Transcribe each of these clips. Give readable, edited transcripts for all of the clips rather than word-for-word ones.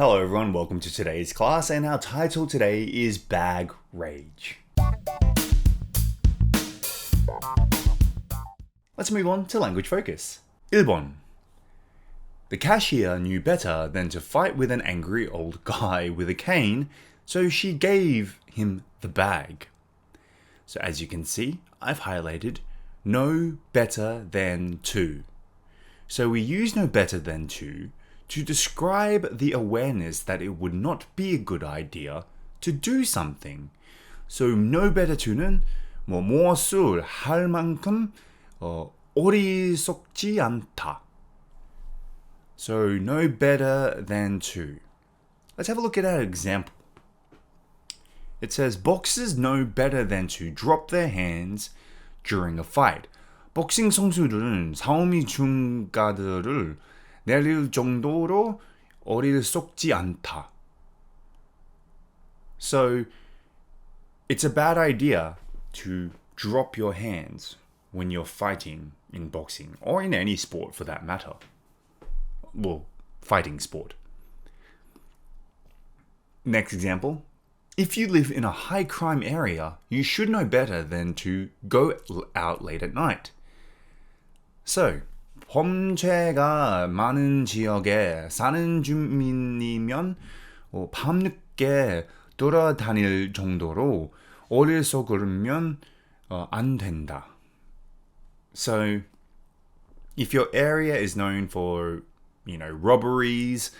Hello everyone, welcome to today's class, and our title today is Bag Rage. Let's move on to language focus. 1번. The cashier knew better than to fight with an angry old guy with a cane, so she gave him the bag. So as you can see, I've highlighted know better than to. So we use know better than to describe the awareness that it would not be a good idea to do something. So know better to는 무엇을 할 만큼 어리석지 않다. So know better than to. Let's have a look at our example. It says boxers know better than to drop their hands during a fight. 복싱 선수들은 싸움이 중가들을 내릴 정도로 어리석지 않다. So, it's a bad idea to drop your hands when you're fighting in boxing, or in any sport for that matter. Well, fighting sport. Next example. If you live in a high crime area, you should know better than to go out late at night. So, 범죄가 많은 지역에 사는 주민이면 밤늦게 돌아다닐 정도로 어리석으면 안 된다. So, if your area is known for, robberies,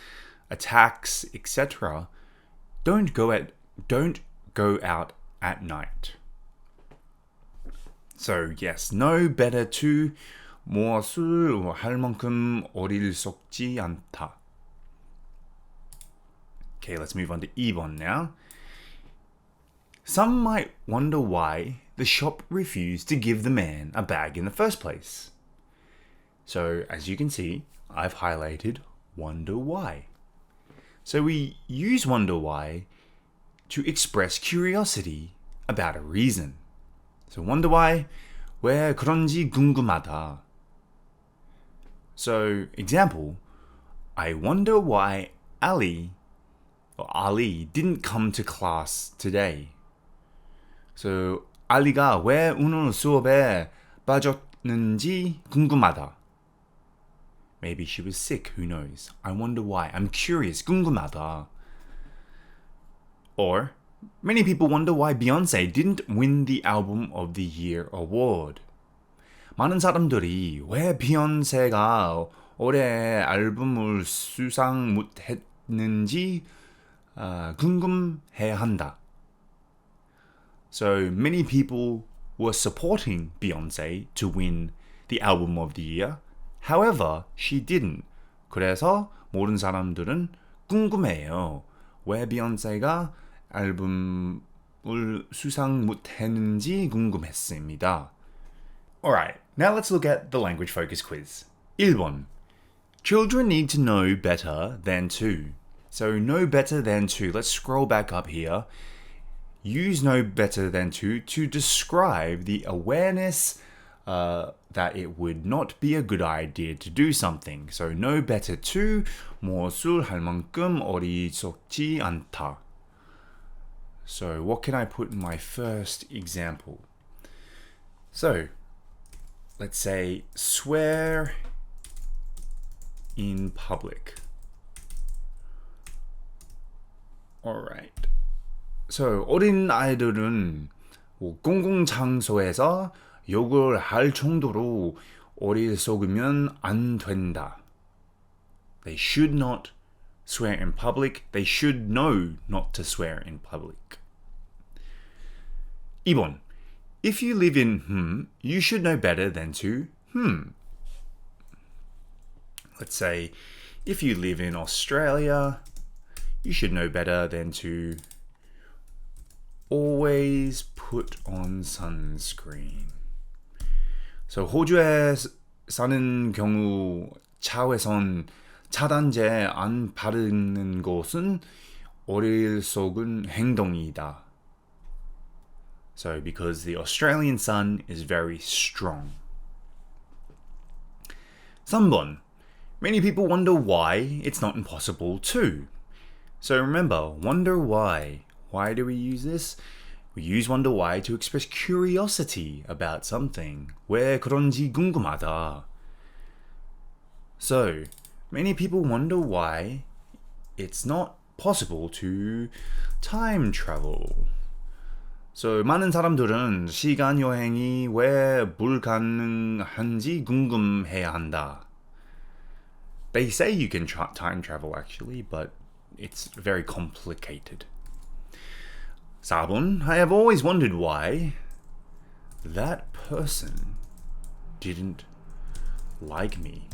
attacks, etc., don't go out at night. So, yes, know better to 무엇을 할 만큼 어리석지 않다. Okay, let's move on to 2번 now. Some might wonder why the shop refused to give the man a bag in the first place. So, as you can see, I've highlighted wonder why. So we use wonder why to express curiosity about a reason. So wonder why, 왜 그런지 궁금하다. So, example, I wonder why Ali didn't come to class today. So, 알리가 왜 오늘 수업에 빠졌는지 궁금하다. Maybe she was sick, who knows? I wonder why. I'm curious, 궁금하다. Or, many people wonder why Beyonce didn't win the Album of the Year award. 많은 사람들이 왜 비욘세가 올해 앨범을 수상 못했는지 궁금해한다. So many people were supporting Beyonce to win the Album of the Year. However, she didn't. 그래서 모든 사람들은 궁금해요. 왜 비욘세가 앨범을 수상 못했는지 궁금했습니다. Alright, now let's look at the language focus quiz. 1번. Children need to know better than to. So know better than to. Let's scroll back up here. Use know better than to describe the awareness that it would not be a good idea to do something. So know better to 무엇을 할 만큼 어리석지 않다. So what can I put in my first example? So, let's say swear in public. Alright. So, 어린 아이들은 공공장소에서 욕을 할 정도로 어리석으면 안 된다. They should not swear in public. They should know not to swear in public. 2번. If you live in you should know better than to Let's say, if you live in Australia, you should know better than to always put on sunscreen. So, 호주에 사는 경우 차에선 차단제 안 바르는 것은 어리석은 행동이다. So, because the Australian sun is very strong. 3번. Many people wonder why it's not impossible to. So remember, wonder why. Why do we use this? We use wonder why to express curiosity about something. 왜 그런지 궁금하다. So, many people wonder why it's not possible to time travel. So, 많은 사람들은 시간 여행이 왜 불가능한지 궁금해야 한다. They say you can time travel actually, but it's very complicated. 4번, I have always wondered why that person didn't like me.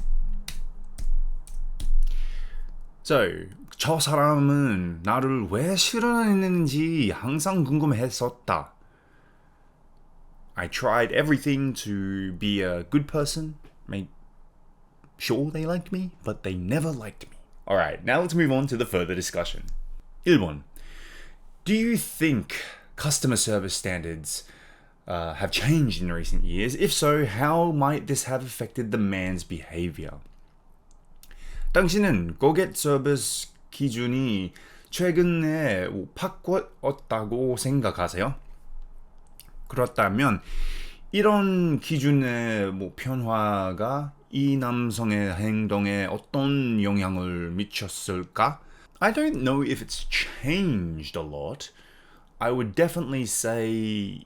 So, 저 사람은 나를 왜 싫어했는지 항상 궁금했었다. I tried everything to be a good person, make sure they liked me, but they never liked me. Alright, now let's move on to the further discussion. 1번. Do you think customer service standards have changed in recent years? If so, how might this have affected the man's behavior? 당신은 고객 서비스 기준이 최근에 바뀌었다고 생각하세요? 그렇다면 이런 기준의 변화가 이 남성의 행동에 어떤 영향을 미쳤을까? I don't know if it's changed a lot. I would definitely say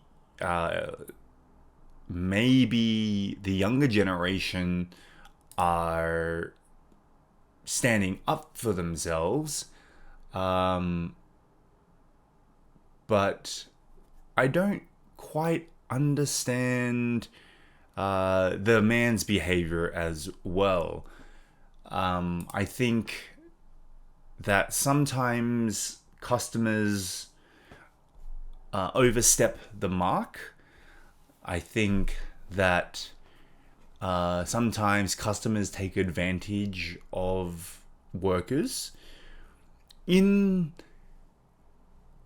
maybe the younger generation are standing up for themselves. But I don't quite understand the man's behavior as well. I think that sometimes customers overstep the mark. I think that sometimes customers take advantage of workers. In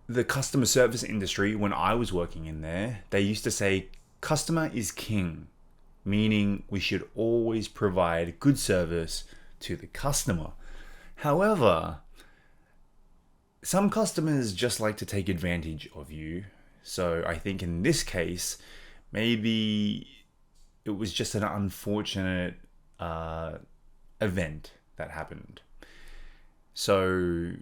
the customer service industry, when I was working in there, they used to say, customer is king, meaning we should always provide good service to the customer. However, some customers just like to take advantage of you. So I think in this case, maybe it was just an unfortunate event that happened. So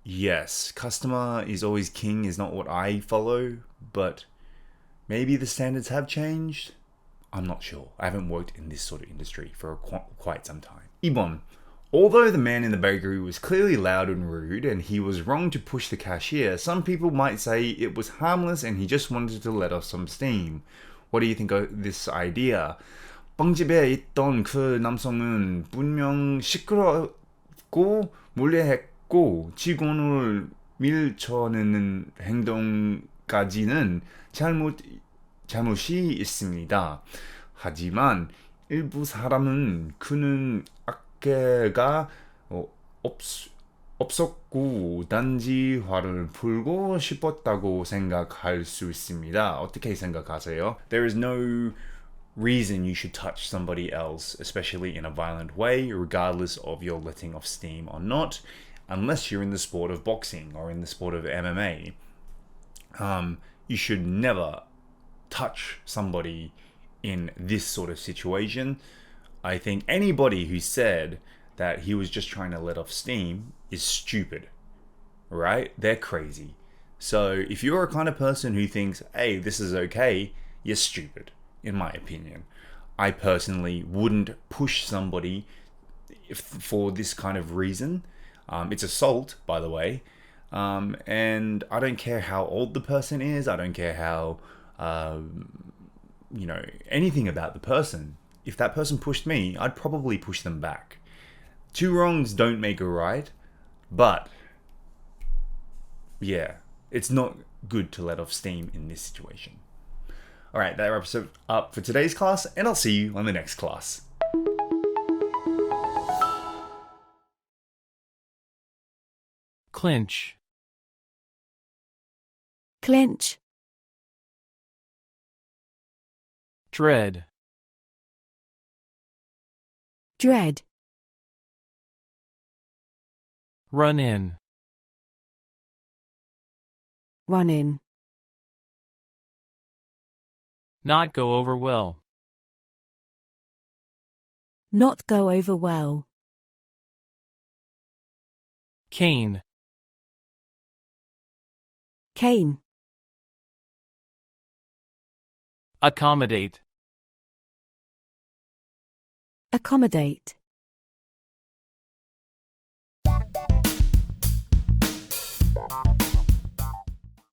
yes, customer is always king is not what I follow, but maybe the standards have changed. I'm not sure. I haven't worked in this sort of industry for quite some time. 2번. Although the man in the bakery was clearly loud and rude and he was wrong to push the cashier, some people might say it was harmless and he just wanted to let off some steam. What do you think of this idea? 빵집에 있던 그 남성은 분명 시끄럽고 무례했고 직원을 밀쳐내는 행동까지는 잘못이 있습니다. 하지만 일부 사람은 그는 악재가 없었고 단지 화를 풀고 싶었다고 생각할 수 있습니다. 어떻게 생각하세요? There is no reason you should touch somebody else, especially in a violent way, regardless of your letting off steam or not, unless you're in the sport of boxing or in the sport of MMA. You should never touch somebody in this sort of situation. I think anybody who said that he was just trying to let off steam is stupid, right? They're crazy. So if you're a kind of person who thinks, hey, this is okay, you're stupid, in my opinion. I personally wouldn't push somebody for this kind of reason. It's assault, by the way. And I don't care how old the person is. I don't care how, anything about the person. If that person pushed me, I'd probably push them back. Two wrongs don't make a right, but yeah, it's not good to let off steam in this situation. Alright, that wraps it up for today's class, and I'll see you on the next class. Clinch. clinch, Dread. dread, Run in. run in, Not go over well. not go over well, Cane. cane, Accommodate. accommodate.